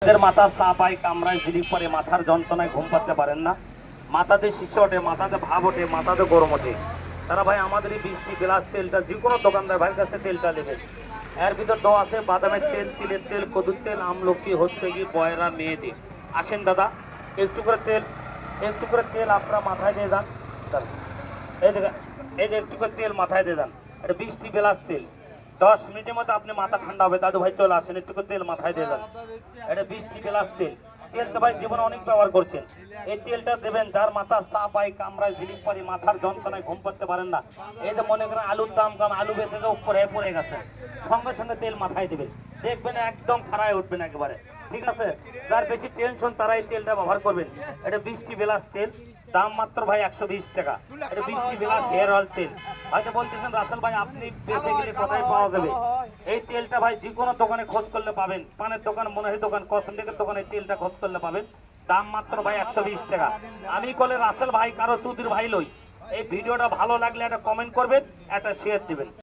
মাথা চাপায় কামড়ায় ঝিলিক পরে মাথার যন্ত্রণায় ঘুম পাতে পারেন না, মাথাতে শিশু ওঠে, মাথাতে ভাব ওঠে, মাথাতে গরম ওঠে, তারা ভাই আমাদের এই 20টি গ্লাস তেলটা যে কোনো দোকানদার ভাইয়ের কাছে তেলটা নেবেন। এর ভিতর দেওয়া আছে বাদামের তেল, তিলের তেল, কদুর তেল, আমলকি, হচ্ছে কি বয়রা, মেয়েদের। আসেন দাদা, একটু করে তেল আপনারা মাথায় দিয়ে যান। এই দেখেন, এই যে একটু করে তেল মাথায় দিয়ে যান। এটা 20টি গ্লাস তেল, 10 মিনিটের মধ্যে আপনি মাথা ঠান্ডা হবে। দাদু ভাই চলে আসেন, একটু করে তেল মাথায় দিয়ে যান। এটা 20টি গ্লাস তেল। তেলটা ভাই জীবনে অনেক ব্যবহার করছেন। এই তেলটা দেবেন যার মাথা চাপায় কামড়ায় ঝিলিক পারি, মাথার যন্ত্রণায় ঘুম পাতে পারেন না। এই যে মনে করেন আলুর দাম কম, আলু বেঁচে উপরে পড়ে গেছে, সঙ্গে সঙ্গে তেল মাথায় দেবেন, দেখবেন একদম খাড়ায় উঠবেন একেবারে। ঠিক আছে, যার বেশি টেনশন তারা এই তেলটা ব্যবহার করবেন। এটা 20টি গ্লাস তেল, দাম মাত্র ভাই 120 টাকা। এটা 20টি গ্লাস হেয়ার অয়েল তেল। হয়তো বলতেছেন রাসেল ভাই আপনি বেঁচে গেলে কোথায় পাওয়া যাবে? এই তেলটা ভাই যে কোনো দোকানে খোঁজ করলে পাবেন, পানের দোকান, মনোহরি দোকান, কসমেটিকের দোকানে তেলটা খোঁজ করলে পাবেন। দাম মাত্র ভাই 120 টাকা। আমি বলে রাসেল ভাই কারো তুদির ভাই লই। এই ভিডিওটা ভালো লাগলে একটা কমেন্ট করবেন, একটা শেয়ার দিবেন।